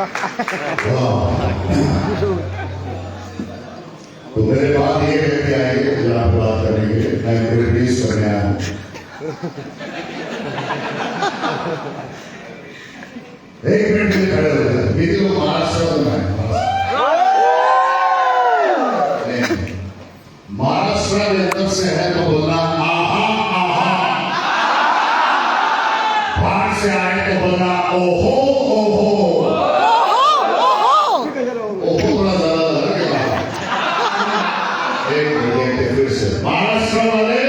तो मेरे बाद ये व्यक्ति आएंगे जहाँ पर बात करने के लिए मैं रिलीज करने आया हूँ। एक मिनट में खड़े हो जाए। मेरी लोग महाराष्ट्र में है। महाराष्ट्र के अंदर से है तो बोलना आहा आहा। बाहर से आए तो बोलना ओहो ओहो। ओहो थोड़ा ज्यादा लगेगा। एक मिनट फिर से महाराष्ट्र वाले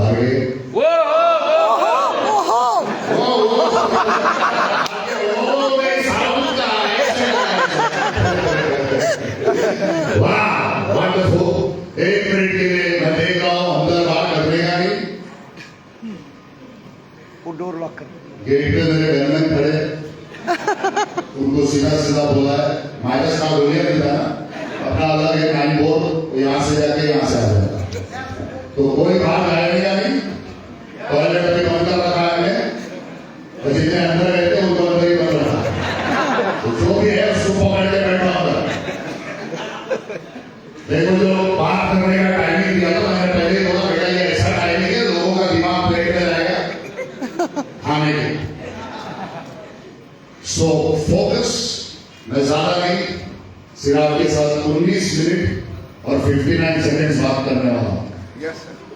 आगे वाह वंडरफुल। एक मिनट के लिए मैं देख रहा हूं अंदर बाहर करनेगा नहीं। वो डोर लॉक कर गेट पे मेरे गनमैन खड़े उनको सीधा सीधा बोला है माइनस का बोलिए नहीं था ना अपना अलग है 9 बोर्ड यहाँ से जाके यहाँ से आ जाएगा तो कोई बाहर आएगा नहीं। टॉयलेट अभी बंद कर रखा है हमने और जितने अंदर रहते हैं उनको अंदर ही बंद रखा तो जो भी है उसको पकड़ के बैठा होगा। देखो जो बात करने का टाइमिंग दिया था मैंने पहले ही बोला बेटा ये ऐसा टाइमिंग है लोगों का दिमाग प्लेट में रहेगा खाने के। सो फोकस मैं ज्यादा नहीं सिर्फ आपके साथ 19 मिनट और 59 सेकंड्स बात करने वाला हूँ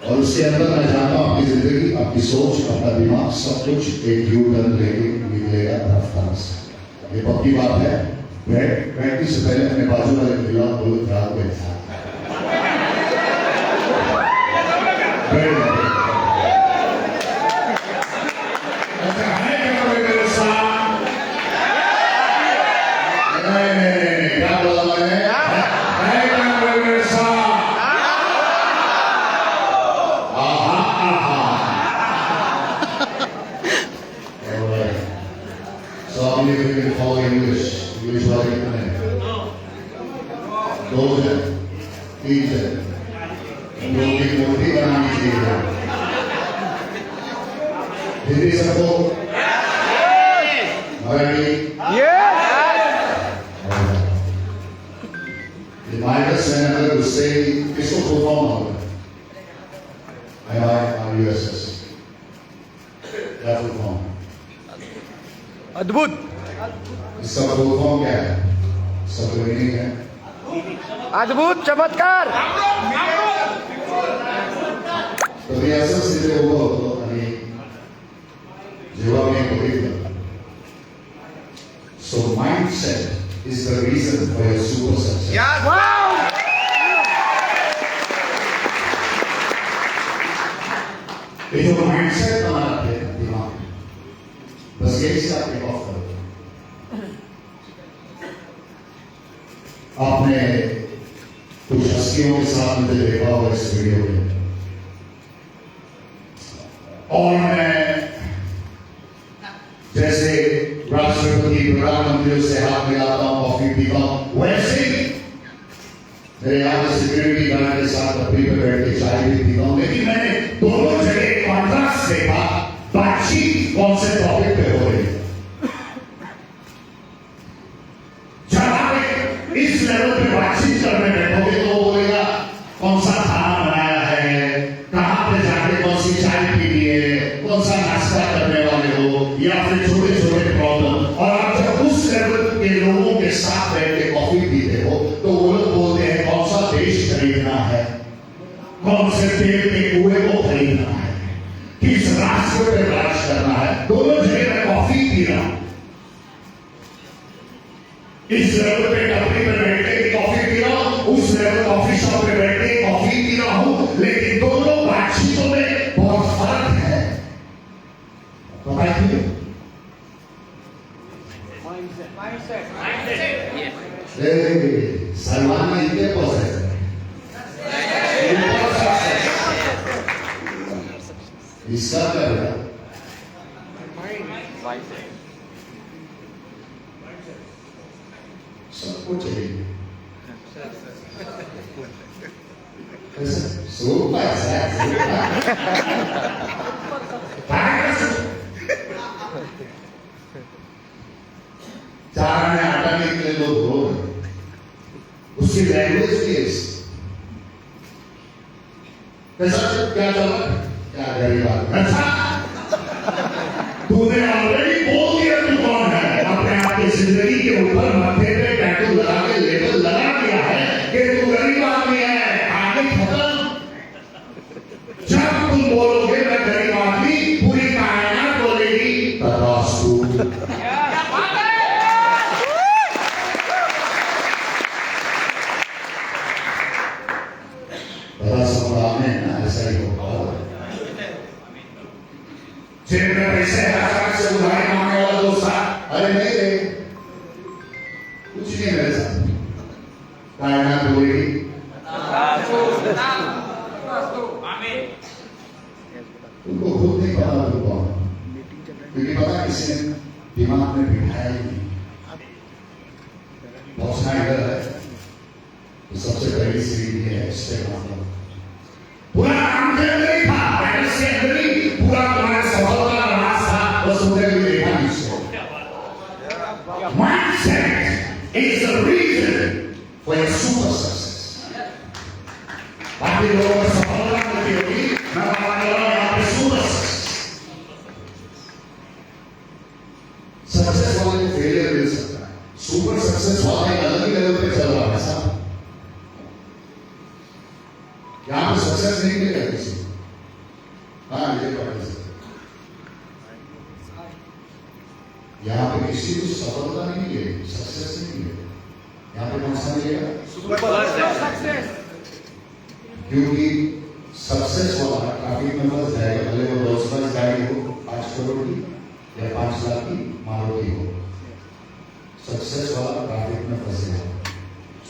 और उसके अंदर मैं जानता हूँ आपकी जिंदगी आपकी सोच आपका दिमाग सब कुछ एक यू टर्न लेके निकलेगा रफ्तार से। ये पक्की बात है। बैठने से पहले अपने बाजू वाले खिलाफ बोलो रात में क्या बोला मैंने So how many of you can follow English? English वाले कितने हैं? 2 हैं, 3 हैं। लोगों की मूर्ति बनानी चाहिए। हिंदी सबको? Marathi? The Midas senator will say, किसको perform होगा? IRUSS. क्या perform? अद्भुत इसका perform क्या है? सब मीनिंग है। अद्भुत चमत्कार तुम्ही असं सिद्ध उभं होतो आणि जेव्हा मी बघितलं so mindset is the reason for your super success. ये जो माइंडसेट हमारा है दिमाग बस यही से आप टेक ऑफ करो। आपने कुछ हस्तियों के साथ मुझे देखा होगा इस वीडियो में और मैं जैसे राष्ट्रपति प्रधानमंत्रियों से हाथ मिलाता हूं कॉफी पीता हूं वैसे ही मेरे यहाँ सिक्योरिटी गार्ड के साथ अपनी पे बैठ के चाय भी पीता हूं। लेकिन मैंने दोनों जगह कॉन्ट्रास्ट देखा बातचीत कौन से टॉपिक पे हो रही है। इस लेवल पे बातचीत करने बैठोगे तो वो बोलेगा कौन सा खाना बनाया है, कहां पे जाके कौन सी चाय पीनी है, कौन सा नाश्ता करने वाले हो या फिर छोटे छोटे प्रॉब्लम। और आप जब उस लेवल के लोगों के साथ बैठ के कॉफी पीते हो तो वो लोग बोलते हैं कौन सा देश खरीदना है, कौन से तेल के कुएं को खरीदना है, किस राष्ट्र पे राज करना है। दोनों जगह मैं कॉफी पी रहा हूं। इस लेवल पे टपरी पे बैठ के कॉफी पी रहा हूं, उस लेवल कॉफी शॉप पे बैठ के कॉफी पी रहा हूं, लेकिन दोनों बातचीतों में बहुत फर्क है। पता क्यों? सलमान में इतने प्रोसेस इसका क्या है? सब कुछ है सुपर चार आने हटाने के लिए लोग रो रहे, उसकी लैंग्वेज भी ऐसी। कैसा क्या चल रहा है? क्या गरीब आदमी। अच्छा, तूने ऑलरेडी बोल दिया तू कौन है। अपने आप की जिंदगी के ऊपर मत्थे पे टैटू लगा के लेबल लगा दिया है कि तू गरीब आदमी है। आगे खत्म। जब तुम बोलोगे मैं गरीब आदमी, पूरी कायनात बोलेगी तथास्तु। ऐसा ही होगा। जेब में पैसे हजार से उधारी मांगने वाला दोस्त था, अरे नहीं रे, कुछ नहीं मेरे साथ। कायनात बोलेगी तुमको खुद नहीं पता तुम कौन, क्योंकि पता किसी ने दिमाग में बिठाया ही नहीं। पहुंचना इधर है तो सबसे पहली सीढ़ी है इस्तेमाल। पूरा काम के अंदर ही था, पैर से अंदर ही पूरा तुम्हारे सफलता का रास्ता बस उधर भी देखा नीचे। Mindset is the reason for your super success. बाकी लोगों को सफलता मिलती होगी, मैं बात कर रहा हूँ यहाँ पे super success। सक्सेस वाले को फेलियर मिल सकता है, सुपर सक्सेस वाला एक अलग ही लेवल पे चल रहा है साहब। यहाँ पे सक्सेस नहीं मिलेगा किसी को। हाँ ये बात है, यहाँ पे किसी को सफलता नहीं मिलेगी, सक्सेस नहीं मिलेगी। यहाँ पे कौन सा मिलेगा? Super success. क्योंकि सक्सेस वाला ट्रैफिक में फंस जाएगा, भले वो रोज गाड़ी हो 5 करोड़ की या 5 लाख की मारुति हो, सक्सेस वाला ट्रैफिक में फंसेगा।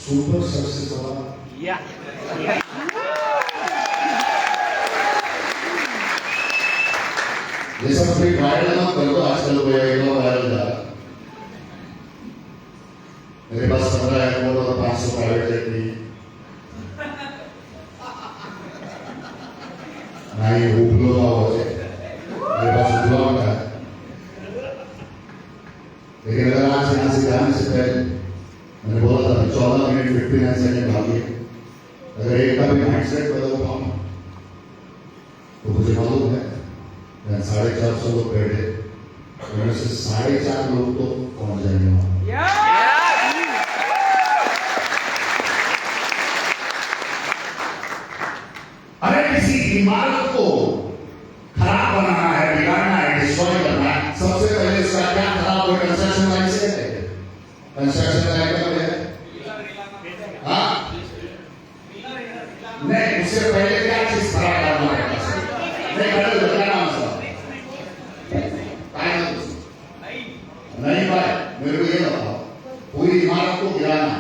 सुपर सक्सेस वाला ये सब फिर वायरल मत कर दो। आजकल कोई एक वायरल जा रहा, मेरे पास 15 एयरपोर्ट और 500 प्राइवेट जेट नहीं, ना ही उपलो का हो जाए, मेरे पास उपलो का है। लेकिन अगर आज यहाँ से जाने से पहले मैंने बोला था 14 मिनट 59 सेकंड बाकी, अगर एक का भी माइंडसेट बदल पाऊँ तो मुझे मालूम है 450 लोग बैठे, उनमें से 4.5 लोग तो पहुंच जाएंगे वहां। अरे किसी इमारत को खराब बनाना है, बिगाड़ना है, डिस्ट्रॉय करना है, सबसे पहले उसका क्या खराब हो? कंस्ट्रक्शन लाइन से है। कंस्ट्रक्शन लाइन का है, हाँ नहीं, उससे पहले क्या चीज खराब करना है? नहीं गलत बताना नहीं भाई, मेरे को ये बताओ, पूरी इमारत को गिराना,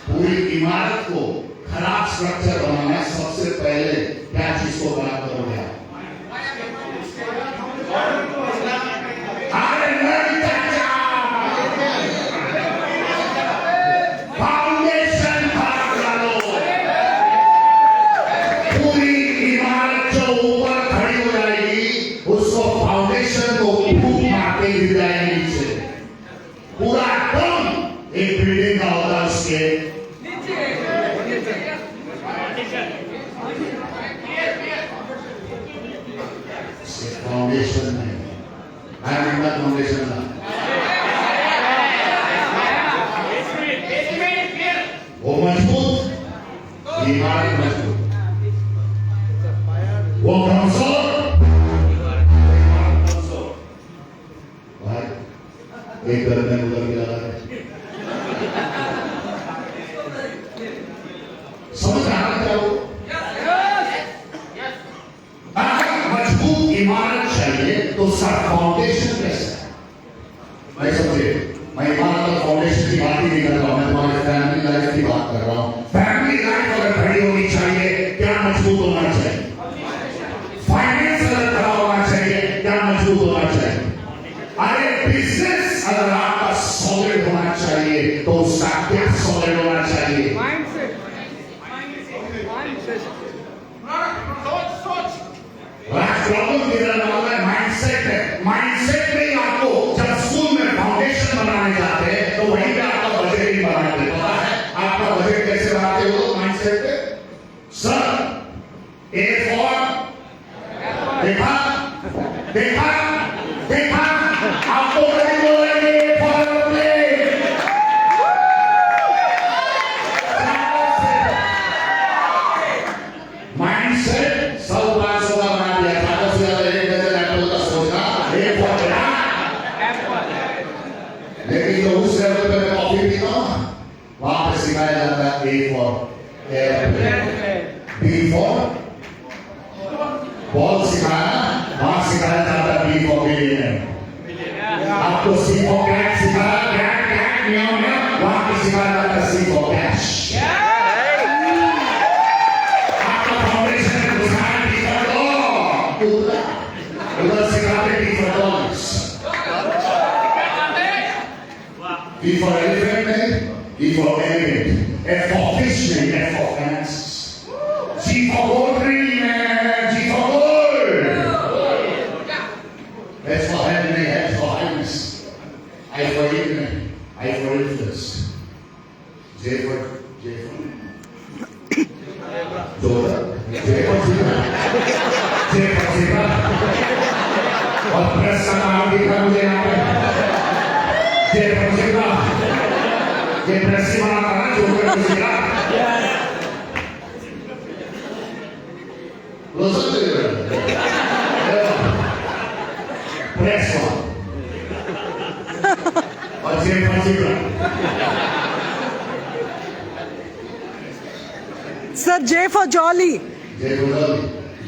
पूरी इमारत को खराब स्ट्रक्चर बनाना, सबसे पहले क्या चीज को खराब करोगे? फाउंडेशन खराब करो। पूरी इमारत जो ऊपर खड़ी हो जाएगी, उसको फाउंडेशन को फूक मारते गिर जाएगी नीचे। पूरा कम एक बिल्डिंग का होता उसके फाउंडेशन में, फाउंडेशन ना वो मजबूत, इमारत मजबूत, वो कमजोर, एक घर में उधर भी लगा है। समझ आ रहा क्या वो? अगर मजबूत इमारत चाहिए तो उसका फाउंडेशन कैसा है? मैं समझे, मैं इमारत और फाउंडेशन की बात ही नहीं कर रहा हूं, मैं तुम्हारे फैमिली लाइफ की बात कर रहा हूं। फैमिली लाइफ अगर खड़ी होनी चाहिए, क्या मजबूत होना चाहिए? फाइनेंस अगर खड़ा होना चाहिए, क्या मजबूत होना चाहिए? अरे बिजनेस अगर आपका सॉलिड होना चाहिए तो उसका क्या सॉलिड होना चाहिए? माइंडसेट। प्रॉब्लम किधर है? माइंडसेट है। माइंडसेट में आपको जब सिखाया जाता है A for airplane, B for ball सिखाया, वहां सिखाया जाता है बी फॉर बिलियन। आपको सी फॉर कैट सिखाया, कैट कैट म्याऊ म्याऊ, वहां पे सिखाया जाता है सी फॉर कैश। आपका फाउंडेशन में घुसाया डी फॉर डॉग, उधर सिखाते D for dogs. E for elephant नहीं, E for elephant, F for fish नहीं, F for finances, G for gold ring नहीं, G for gold, H for head नहीं, H for highness, I for ink नहीं, I for influence, J for Jordan, J for zebra, और press का नाम दिखा मुझे यहाँ पे। ये प्रेसी वाला था ना जो कर दिया लोग प्रेस और जे प्रेसी सर जे फॉर जॉली,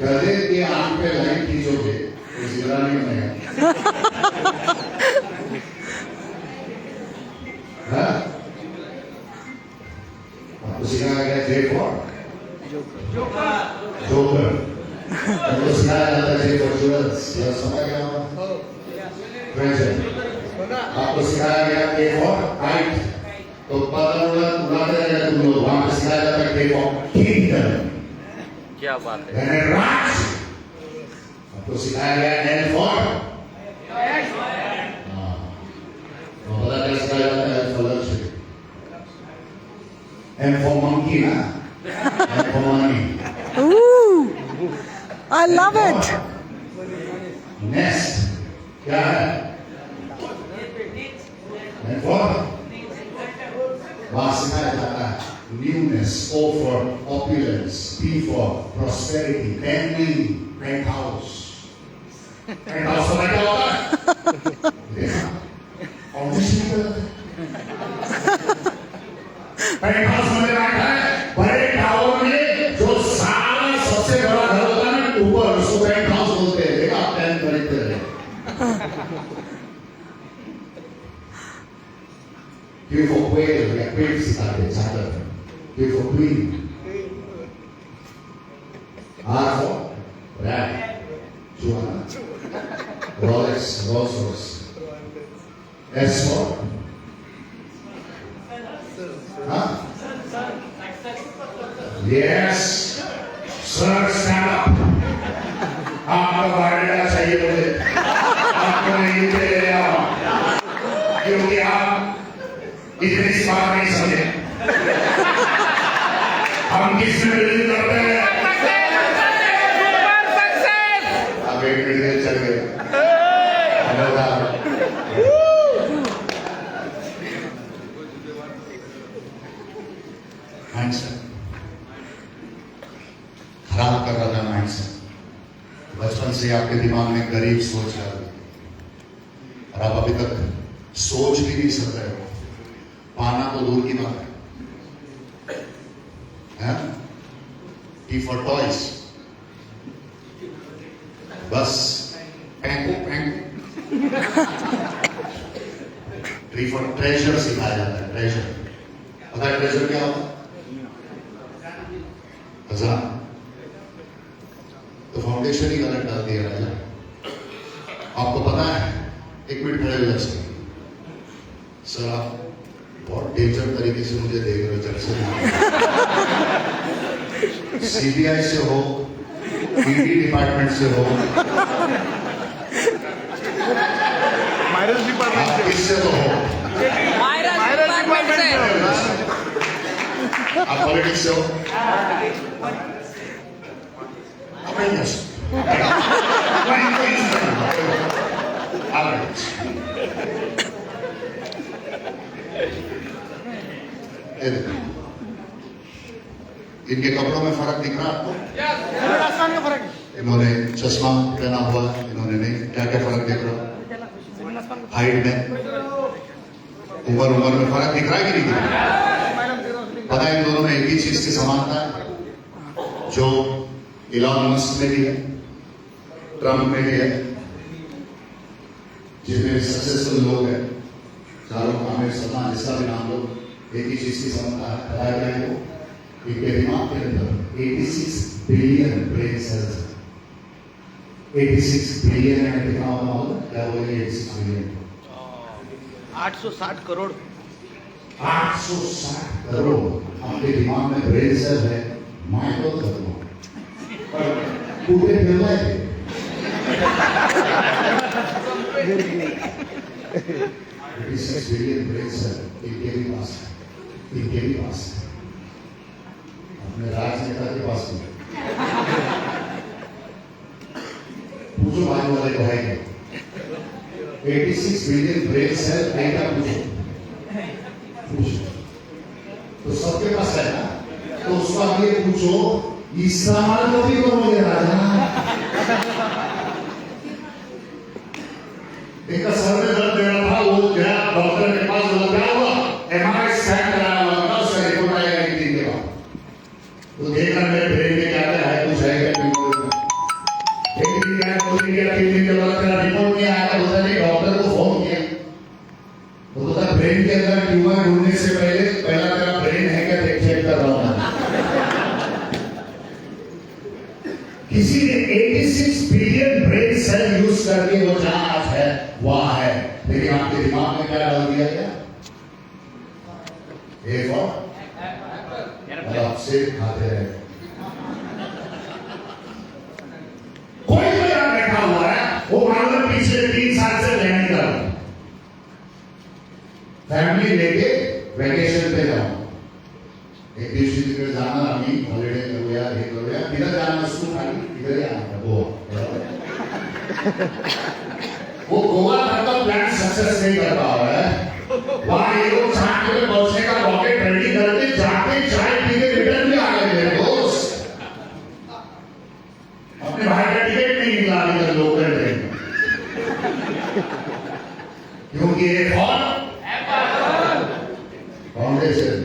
गधे के आंख पे लाइन खींचोगे तो जिला नहीं बनेगा। आपको सिखाया गया जे फॉर जोकर, हमको सिखाया जाता है जे फॉर ज्वेल्स, यह समझ गया होगा ट्रेजर। आपको सिखाया गया के फॉर काइट, तो पतंग उड़ाते रहे तुम लोग, वहां पे सिखाया जाता है के फॉर किंगडम। क्या बात है। राज आपको सिखाया गया एल फॉर, पता कैसे सिखाया जाता है फलक से, M for monkey ना, M for money. ooh, I love it. Nest क्या है? M for वहाँ सिखाया जाता है newness, O for opulence, P for prosperity, penthouse, penthouse तो क्या होता है? देखा, फाउंडेशन क्या होता है? पेंटहाउस में बैठा है, बड़े टावर में जो सारा सबसे बड़ा घर होता है ना ऊपर, उसको पेंटहाउस बोलते हैं। देखा आप प्लान खरीदते रहे। Q for quail या quail सिखाते हैं चादर, Q for queen, R for rat, चूहा, Rolex, Rolls Royce, S for Yes, sir, stand up. आपका बायोडाटा चाहिए मुझे, आपको नहीं दे रहा, क्योंकि आप इतनी बात नहीं समझे। हम किस में बिलीव करते हैं? आप एक मिनट चल गए। खराब कर रहा था माइंडसेट, बचपन से आपके दिमाग में गरीब सोच रहा है और आप अभी तक सोच भी नहीं सक रहे हो, पाना तो दूर की बात है। टी फॉर टॉयज, बस पैंको टी फॉर ट्रेजर सिखाया जाता है। ट्रेजर पता है ट्रेजर क्या होता है? खजाना। तो फाउंडेशन ही गलत डाल दिया राजा। आपको पता है, एक मिनट खड़े हो जाए सर, आप बहुत डेंजर तरीके से मुझे देख रहे हो, जब से सीबीआई से हो, ईडी डिपार्टमेंट से हो, माइनस डिपार्टमेंट आप किससे तो हो, आप पॉलिटिक्स से हो, आप नहीं कर इनके कपड़ों में फर्क दिख रहा है आपको? आसमान का फर्क, इन्होंने चश्मा पहना हुआ, इन्होंने नहीं। क्या क्या फर्क दिख रहा? हाइट में, उम्र में फर्क दिख रहा है कि नहीं दिख रहा? पता है इन दोनों में एक ही चीज की समानता है जो इलॉन मस्क में भी है, ट्रंप में भी है, जितने भी सक्सेसफुल लोग हैं, शाहरुख, आमिर, सलमान, जिसका भी नाम लो, एक ही चीज की समानता है। बताया गया है वो इनके दिमाग के अंदर 86 बिलियन ब्रेन सेल्स है। 86 बिलियन है, कितना होना होगा? क्या बोलेंगे? 86 बिलियन 860 करोड़ 860 करोड़ आपके दिमाग में ब्रेन सेल है। मैं तो करूँ पर पूरे मिल रहे थे 86 बिलियन ब्रेन सेल इनके भी पास है, इनके भी पास है, अपने राजनेता के पास नहीं। पूछो बाजू वाले को है क्या? 86 बिलियन ब्रेन सेल है क्या? पूछो तो सबके पास है ना, तो उसको आगे पूछो इस्तेमाल कभी करोगे राजा? एक सर में दर्द दे रहा था, वो गया डॉक्टर के पास, वो क्या हुआ? एमआरआई स्कैन कराया हुआ था, उसका रिपोर्ट आएगा एक दिन के बाद। तो देखा मेरे ब्रेन में क्या क्या है, कुछ है क्या नहीं? एक दिन क्या, 2 दिन क्या, 3 दिन के बाद तेरा रिपोर्ट नहीं आया, बोलता नहीं, डॉक्टर को फोन किया, वो बोलता ब्रेन के अंदर ट्यूमर ढूंढने से पहले पहला तेरा ब्रेन है क्या देख चेक कर रहा हूं। किसी ने 86 बिलियन ब्रेन सेल यूज करके वो जहां आज है वहां है, लेकिन आपके दिमाग में क्या डाल दिया गया? एक और आपसे खाते रहे। कोई यहां बैठा हुआ है, वो मालूम पिछले 3 साल से रहने का फैमिली लेके वेकेशन पे जाओ, एक दिवशी तिकडे जाणार आम्ही, हॉलिडे करूया, हे करूया, तिला जाणार असतो खाली, तिकडे जाणार गोवा। वो गोवा तक का प्लान सक्सेस नहीं कर पा रहा है, वहां ये लोग 60 किलो पहुंचने का रॉकेट रेडी करके जाके चाय पी के रिटर्न भी आ गए मेरे दोस्त। अपने भाई का टिकट नहीं निकला अभी लोकल ट्रेन, क्योंकि एक और फाउंडेशन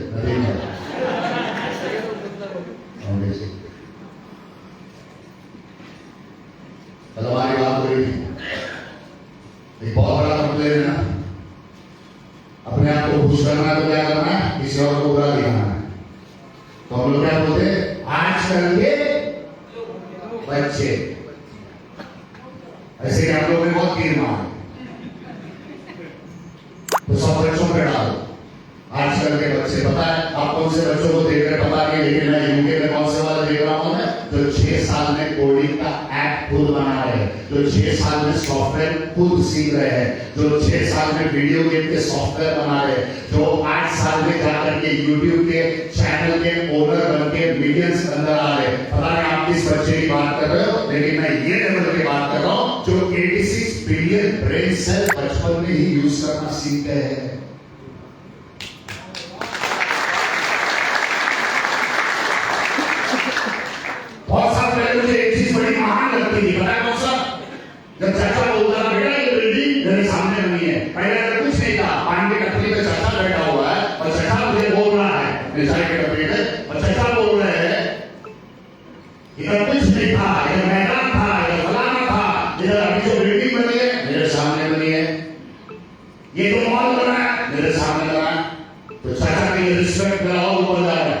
फाउंडेशन कल हमारी बात हो रही थी, एक बहुत बड़ा कंप्लेन है ना, अपने आप को खुश करना है तो क्या करना है? किसी और को बुरा दिखाना है। तो हम लोग क्या बोलते हैं? आजकल के बच्चे, ऐसे ही हम लोग ने बहुत तीर मारे, तो सब बच्चों पे डालो आजकल के बच्चे। पता है आप कौन से बच्चों को देख रहे? पता नहीं, लेकिन मैं यूके में कौन से वाला देख रहा हूं मैं, जो 6 साल में कोडिंग का ऐप खुद बना रहे हैं, जो 6 साल में सॉफ्टवेयर खुद सीख रहे हैं, जो 6 साल में वीडियो गेम के सॉफ्टवेयर बना रहे हैं, जो 8 साल में जाकर के यूट्यूब के चैनल के ओनर बन के मिलियंस अंदर आ रहे हैं। पता नहीं आप किस बच्चे की बात कर रहे हो, लेकिन मैं ये लेवल की बात कर रहा हूं जो 86 बिलियन ब्रेन सेल बचपन में ही यूज करना सीखते हैं। बहुत साल पहले मुझे एक चीज बड़ी महान लगती थी, पता है कौन सा? जब चाचा बोलता था बेटा ये बिल्डिंग मेरे सामने बनी है, पहले तो कुछ नहीं था, पानी की टपरी पे चाचा बैठा हुआ है और चाचा मुझे बोल रहा है मेरे चाय की टपरी पे, और चाचा बोल रहे हैं इधर कुछ नहीं था, इधर मैदान था, इधर फलाना था, इधर अभी जो बिल्डिंग बनी है मेरे सामने बनी है, ये तो मॉल बना है मेरे सामने बना है। तो चाचा की रिस्पेक्ट कराओ, ऊपर जा रहा है,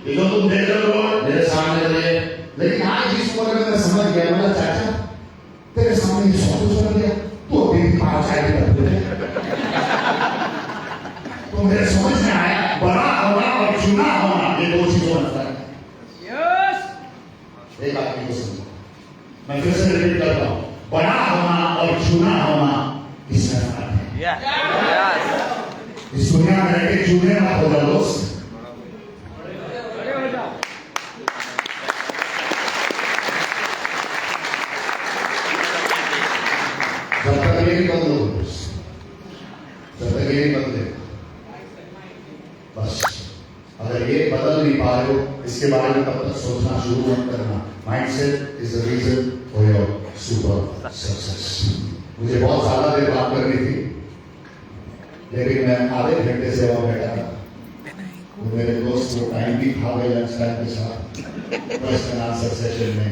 ये तो तुम देख रहे हो मेरे सामने बने। लेकिन आज जिस उम्र में मैं समझ गया, बोला चाचा तेरे सामने ये सब कुछ कर दिया, तू अभी भी 5 साल का तो मेरे समझ में आया बड़ा होना और चुना होना ये 2 चीजों में फर्क है। एक आदमी को समझो, मैं फिर से रिपीट करता हूं, बड़ा होना और चुना होना इसमें फर्क है। इस दुनिया में रह के चुने मत हो जाओ दोस्त। जब तक ये नहीं बदलो, जब तक ये नहीं बदले, बस अगर ये बदल नहीं पा रहे हो इसके बारे में तब तक सोचना शुरू मत करना। Mindset is the reason for your super success. मुझे बहुत ज्यादा देर बात करनी थी, लेकिन मैं आधे घंटे से वहां बैठा था, मेरे दोस्त वो टाइम भी खा गए लंच टाइम के साथ क्वेश्चन आंसर सेशन में,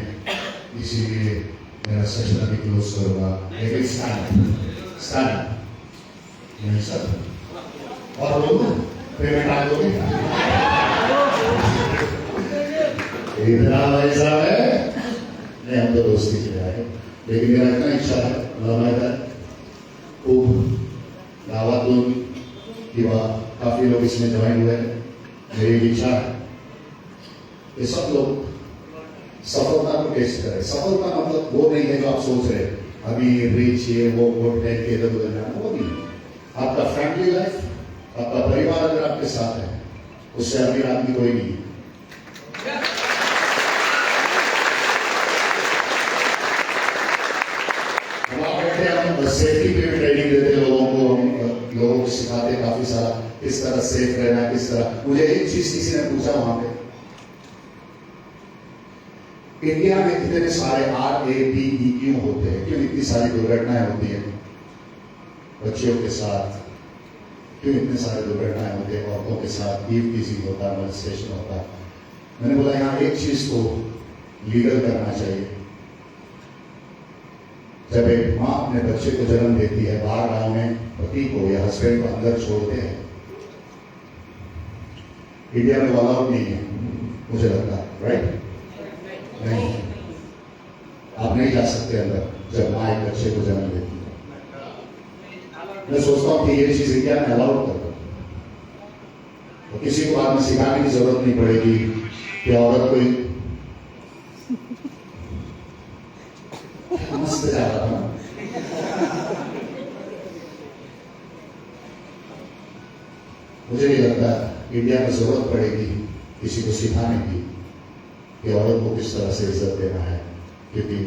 इसीलिए मेरा सेशन अभी क्लोज करूंगा। लेकिन स्टैंड नहीं सर और लोग पेमेंट आ दोगे इतना ऐसा है नहीं, हम तो दोस्ती के आए, लेकिन मेरा इतना इच्छा है खूब दावत दूं कि काफी लोग इसमें ज्वाइन हुए। मेरी इच्छा है कि सब लोग सफलता को टेस्ट करें। सफलता मतलब वो नहीं है जो आप सोच रहे अभी रिच ये वो के इधर उधर जाना, वो नहीं। आपका फैमिली लाइफ, आपका परिवार अगर आपके साथ है, उससे अमीर आदमी कोई नहीं। सेफ्टी पे भी ट्रेनिंग देते लोगों को, हम लोगों को सिखाते काफी सारा किस तरह सेफ रहना, किस तरह। मुझे एक चीज किसी ने पूछा वहां पे, इंडिया में इतने सारे RAPE क्यों होते हैं, क्यों इतनी सारी दुर्घटनाएं होती है बच्चियों के साथ, क्यों इतने सारे दुर्घटनाएं होती है औरतों के साथ, ईव टीजिंग होता है, मोलेस्टेशन होता है। मैंने बोला यहाँ एक चीज को लीगल करना चाहिए। जब एक माँ अपने बच्चे को जन्म देती है, बाहर गांव में पति को या हस्बैंड को अंदर छोड़ते हैं, इंडिया में अलाउड नहीं है मुझे लगता है, राइट? नहीं, आप नहीं जा सकते अंदर जब माँ एक बच्चे को जन्म देती है। मैं सोचता हूँ कि ये चीज इंडिया में अलाउड कर दो, तो किसी को बाद में सिखाने की जरूरत नहीं पड़ेगी कि औरत को मस्त जा रहा था। मुझे नहीं लगता इंडिया में जरूरत पड़ेगी किसी को सिखाने की कि औरत को किस तरह से इज्जत देना है, क्योंकि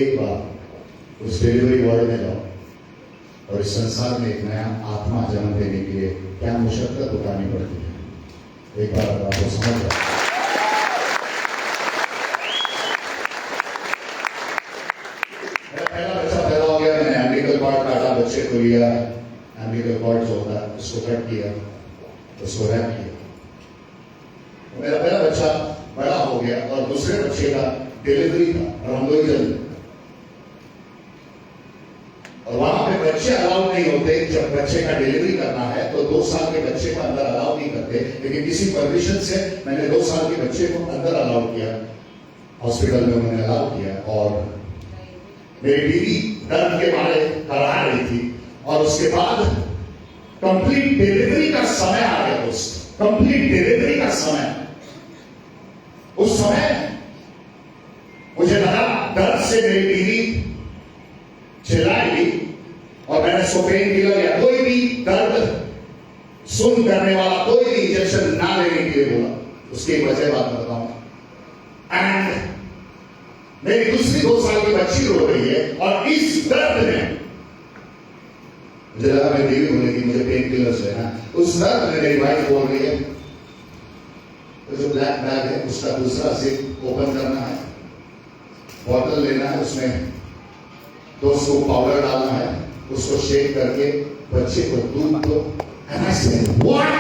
एक बार उस डिलीवरी वार्ड में जाओ और इस संसार में एक नया आत्मा जन्म देने के लिए क्या मुशक्कत उठानी पड़ती है, एक बार आपको समझ जाए। बच्चे को लिया, एम्बिलिकल कॉर्ड जो होता है उसको कट किया, उसको रैप किया। मेरा पहला बच्चा बड़ा हो गया और दूसरे बच्चे का डिलीवरी था रंगोली, और वहां पे बच्चे अलाउ नहीं होते। जब बच्चे का डिलीवरी करना है तो 2 साल के बच्चे को अंदर अलाउ नहीं करते, लेकिन किसी परमिशन से मैंने 2 साल के बच्चे को अंदर अलाउ किया, हॉस्पिटल में उन्होंने अलाउ किया। और मेरी बीवी दर्द के मारे करा रही थी, और उसके बाद कंप्लीट डिलीवरी का समय आ गया दोस्त, कंप्लीट डिलीवरी का समय। उस समय मुझे लगा दर्द से मेरी बीवी चिल्लाएगी और मैंने उसको पेन किलर या कोई भी दर्द सुन करने वाला कोई भी इंजेक्शन ना लेने के लिए बोला। उसकी एक वजह बात बताऊंगा। एंड मेरी दूसरी 2 साल की बच्ची रो रही है, और इस दर्द में मुझे लगा मेरी बीवी बोलेगी मुझे पेन किलर्स लेना। उस दर्द में मेरी वाइफ बोल रही है तो जो ब्लैक बैग है उसका दूसरा जिप ओपन करना है, बॉटल लेना है, उसमें 2 स्कूप पाउडर डालना है, उसको शेक करके बच्चे को दूध दो। And I said, what?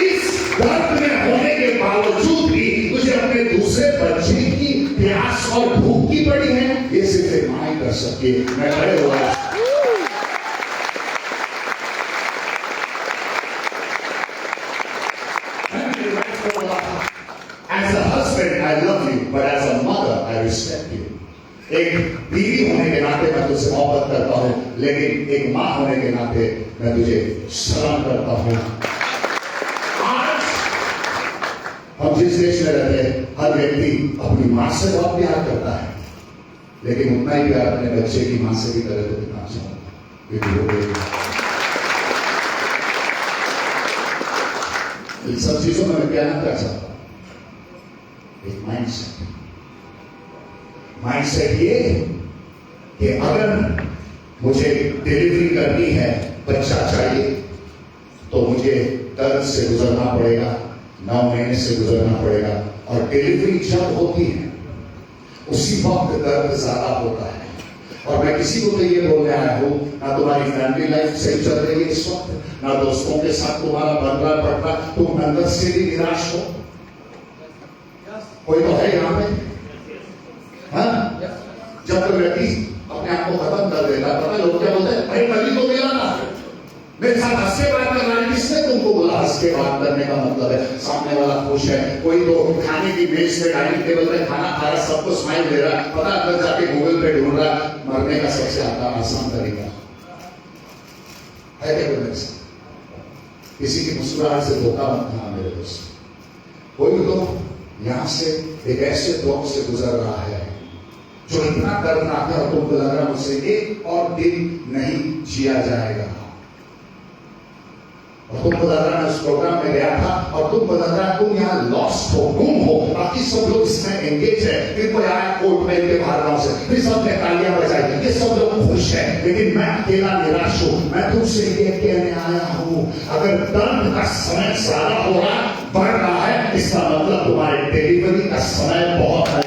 इस दर्द में होने के बावजूद भी मुझे अपने दूसरे बच्चे की प्यास और भूख की पड़ी है, ये सिर्फ एक मां ही कर सकती है। मैं खड़े हुआ as a husband I love you, but as a mother I respect you. एक बीवी होने के नाते मैं तुझसे मोहब्बत करता हूं, लेकिन एक मां होने के नाते मैं तुझे सलाम करता हूं। आज हम जिस देश में रहते हैं, हर व्यक्ति अपनी मां से बहुत प्यार करता है, लेकिन उतना ही प्यार अपने बच्चे की मां से भी करे तो कितना अच्छा होता है। इन सब चीजों में मैं क्या ना कर सकता, एक माइंडसेट ये कि अगर मुझे डिलीवरी करनी है, बच्चा चाहिए, तो मुझे दर्द से गुजरना पड़ेगा, 9 महीने से गुजरना पड़ेगा। और डिलीवरी जब होती है उसी वक्त दर्द ज्यादा होता है, और मैं किसी को तो ये बोलने आया हूँ, ना तुम्हारी फैमिली लाइफ सही चल रही है इस वक्त, ना दोस्तों के साथ तुम्हारा बन रहा पड़ता, तुम अंदर से भी निराश हो। कोई तो है यहाँ पे? हाँ? जब तक व्यक्ति अपने आप को खत्म कर देता, पता लोग क्या बोलते हैं, भाई कभी तो मिला ना, मेरे साथ हंस के बात करना है। किसने तुमको बोला हंस के बात करने का मतलब है सामने वाला खुश है? कोई तो खाने की मेज पे डाइनिंग टेबल पे खाना खा रहा, सबको स्माइल दे रहा, पता अंदर जाके गूगल पे ढूंढ रहा मरने का सबसे आसान तरीका है। क्या मेरे साथ किसी की मुस्कुराहट से धोखा मत खाना मेरे दोस्त। कोई तो यहां से एक ऐसे दौर से गुजर रहा है जो इतना दर्दनाक है और तुमको लग रहा है मुझसे एक और दिन नहीं जिया जाएगा। और तुमको लग रहा है उस प्रोग्राम में गया था और तुमको लग रहा है तुम यहाँ लॉस्ट हो, गुम हो, बाकी सब लोग इसमें एंगेज है। फिर कोई आया कोर्ट में के बाहर गांव से, फिर सबने तालियां बजाई, ये सब लोग खुश है, लेकिन मैं अकेला निराश हूं। मैं तुमसे ये कहने आया हूं, अगर दर्द का समय ज्यादा हो रहा बढ़ रहा है, इसका मतलब तुम्हारे डिलीवरी का समय बहुत है।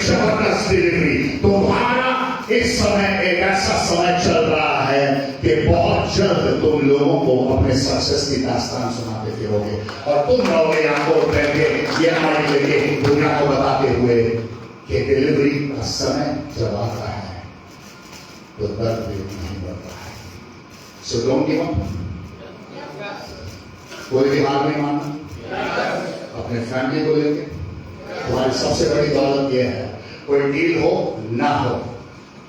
जबरदस्त डिलीवरी तुम्हारा इस समय एक ऐसा समय चल रहा है कि बहुत जल्द तुम लोगों को अपने सक्सेस की दास्तान सुनाते फिरोगे और तुम रहोगे यहाँ को बैठे ये हमारे लेके दुनिया को बताते हुए कि डिलीवरी का समय जब आता है तो दर्द भी नहीं बढ़ता है। So don't give up. कोई भी हार नहीं मानना अपने फैमिली को लेके। तुम्हारी सबसे बड़ी दौलत यह है, कोई डील हो ना हो,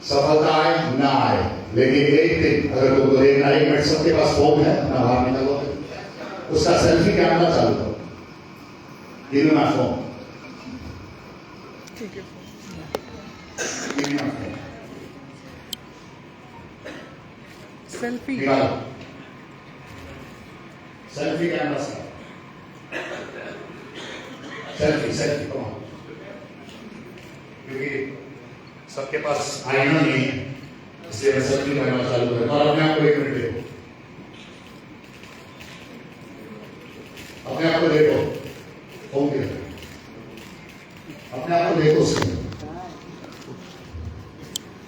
सफलता आए ना आए, लेकिन एक दिन अगर तुमको देखना, एक मिनट सबके पास फोन है ना, बाहर निकलो, उसका सेल्फी कैमरा चालू करो, give me my phone, give me my phone, selfie निकालो सेल्फी कैमरा से, सेल्फी सेल्फी कम, क्योंकि सबके पास आईना नहीं है इसलिए मैं सेल्फी करना चालू करूँ। और अपने आप को एक मिनट देखो, अपने आप को देखो, फोन के अपने आप को देखो उसके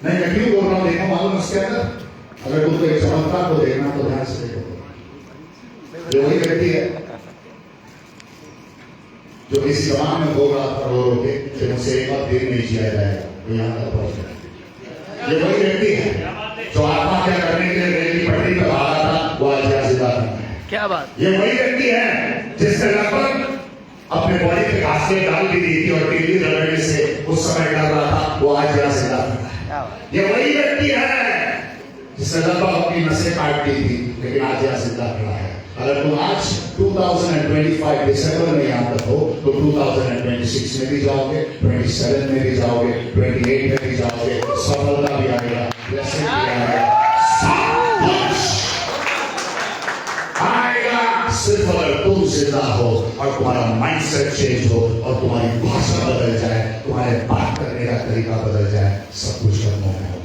नहीं, मैं क्यों बोल रहा हूँ देखो, मालूम उसके अंदर अगर तुमको एक चमत्कार को देखना तो ध्यान से देखो। जो वही व्यक्ति है जो इस जमाने में बोल रहा था रो रो के कि मुझसे एक बार देर नहीं जिया जाएगा, तो यहाँ तक पहुंच गया। ये वही व्यक्ति है जो आत्महत्या करने के लिए रेल की पटरी पर भागा था, वो आज यहाँ जिंदा है। क्या बात। ये वही व्यक्ति है जिसने लगभग अपने बॉडी पे घासें डाल भी दी थी और टीवी रगड़ने से उस समय डर रहा था, वो आज यहाँ जिंदा है। ये वही व्यक्ति है जिसने लगभग अपनी नसें काट दी थी, लेकिन आज यहाँ जिंदा खड़ा है। अगर तुम आज 2025 दिसंबर में यहाँ तक हो तो 2026 में भी जाओगे, 27 में भी जाओगे, 28 में भी जाओगे, सफलता भी आएगा, ब्लेसिंग भी आएगा, सब कुछ आएगा सिर्फ अगर तुम जिंदा हो और तुम्हारा माइंडसेट चेंज हो और तुम्हारी भाषा बदल जाए, तुम्हारे बात करने का तरीका बदल जाए, सब कुछ कर्मों में होगा।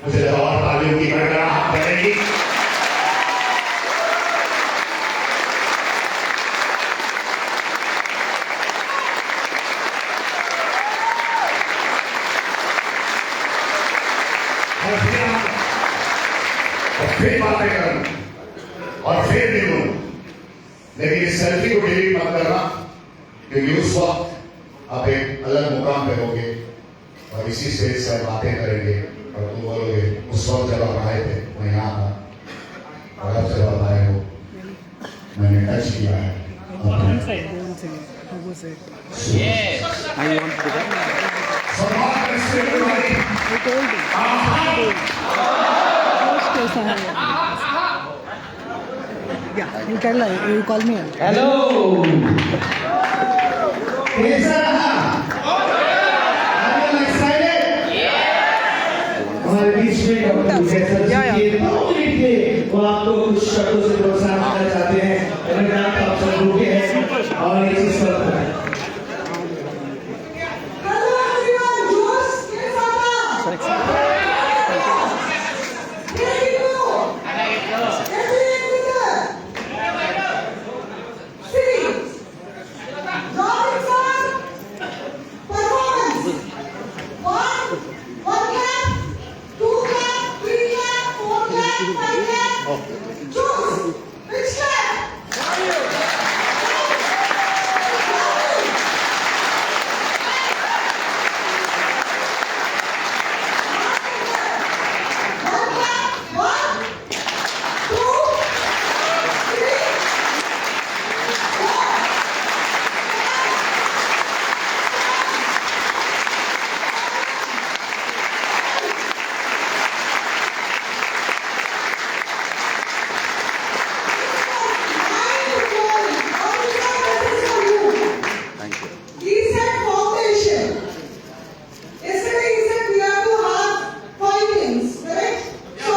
मुझे और तालियों की गड़गड़ाहट करेगी। और फिर बातें करूं और फिर देखूं, लेकिन इस सेल्फी को डिलीट मत करना, क्योंकि उस वक्त आप एक अलग मुकाम पे होगे और इसी स्टेज से बातें करेंगे और तुम बोलोगे उस वक्त जब आप आए थे मैं यहाँ था और अब जब आप आए हो मैंने टच किया है। Yeah, you tell her, you call me. Hello कैसा रहा? हमारे बीच में डॉक्टर जैसा थे वो आपको कुछ शब्दों से प्रोत्साहन करना चाहते हैं। अगर आप सब रुके हैं और ये चीज करते हैं। Selection. Choose which flag. One, two, three, four. He said foundation. Yesterday he said we have to have findings, correct? So I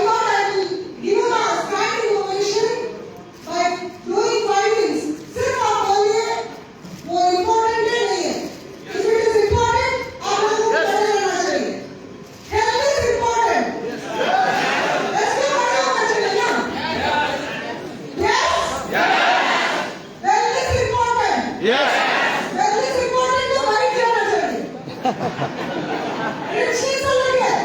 thought I will give him a standing ovation by doing findings. सिर्फ आप बोलिए वो important है नहीं है. If it is important, आप लोगों को पता रहना चाहिए. Health is important. Let's go होना चाहिए ना? Yes. Health is important. Health is important तो बाइक जाना चाहिए. रिच नहीं समझ गए.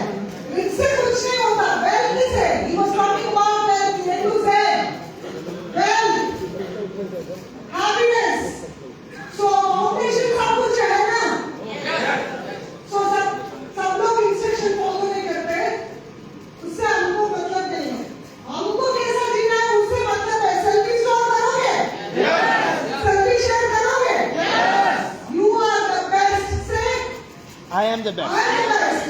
रिच से कुछ नहीं होता. Wealth is it. He was talking about wealth. He had to say wealth, happiness. So foundation सब कुछ है ना? So सब लोग instruction follow नहीं करते. उससे हमको मतलब नहीं है. हमको कैसा जीना है उससे मतलब है. Selfie store करोगे? Selfie share करोगे? You are the best. Say I am the best. I am the best.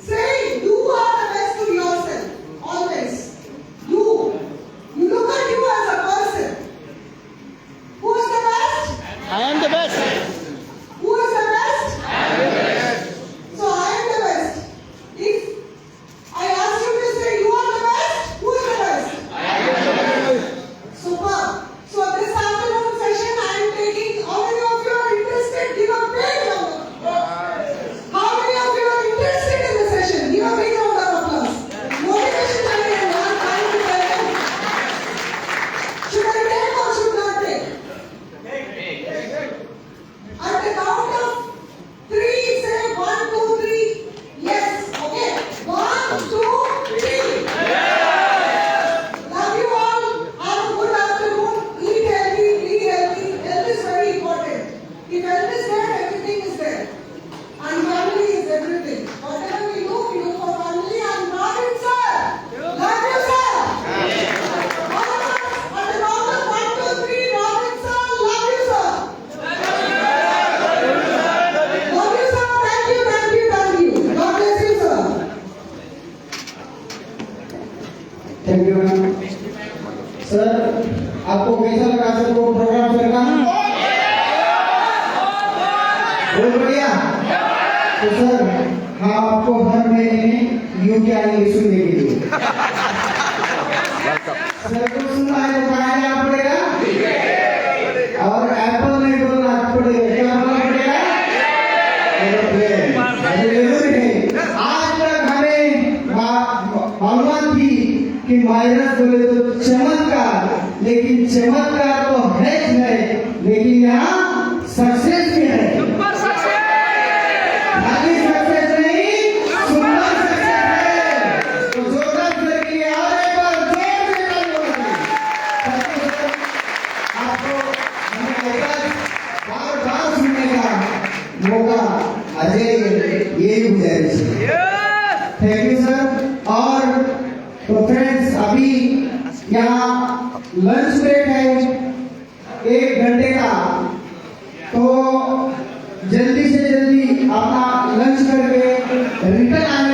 Say you are the best to yourself. Always. You. You look at you as a person. Who is the best? I am the best. Who is the best? So I am the best. If I ask you to say you are the best, who is the best? Super. So this afternoon session I am taking. How many of you are interested? Give a big number. How many of you are interested in the session? Give a big round of applause. Motivation चाहिए ना? Time to tell them. Should I take or should not take? At the count of 3, say 1, 2, 3. Yes. Okay. 1, 2, 3. Love you all. Have a good afternoon. Eat healthy. Be healthy. Health is very important. If health is there, everything is there. And family is everything. Whatever we do for family. And Marvin sir. Love you sir. At the count of 1, 2, 3. Marvin sir. Love you sir. Love you sir. Thank you. Thank you. Thank you. God bless you sir. Thank you ma'am. Sir आपको कैसा लगा sir वो program sir का? बहुत बढ़िया. तो sir हम आपको हर महीने यूके आएंगे सुनने के लिए. सर को सुनना है तो कहाँ जाना पड़ेगा? और एप्पल नहीं बोलना पड़ेगा. क्या बोलना पड़ेगा? एरोप्लेन. जरूरी है. आज तक हमें मालूम थी कि वायरस बोले तो चमत्कार, लेकिन चमत्कार तो है ही है, लेकिन यहाँ सक्सेस भी है. खाली सक्सेस नहीं, सुपर सक्सेस है. तो जोरदार सर के लिए और एक बार जोर से ताली बजाइए. ताकि सर आपको हमें बार-बार सुनने का मौका अजय यही गुजारिश है. Thank you sir. और तो फ्रेंड्स अभी यहाँ लंच ब्रेक है 1 घंटे का. तो जल्दी से जल्दी अपना लंच करके रिटर्न आने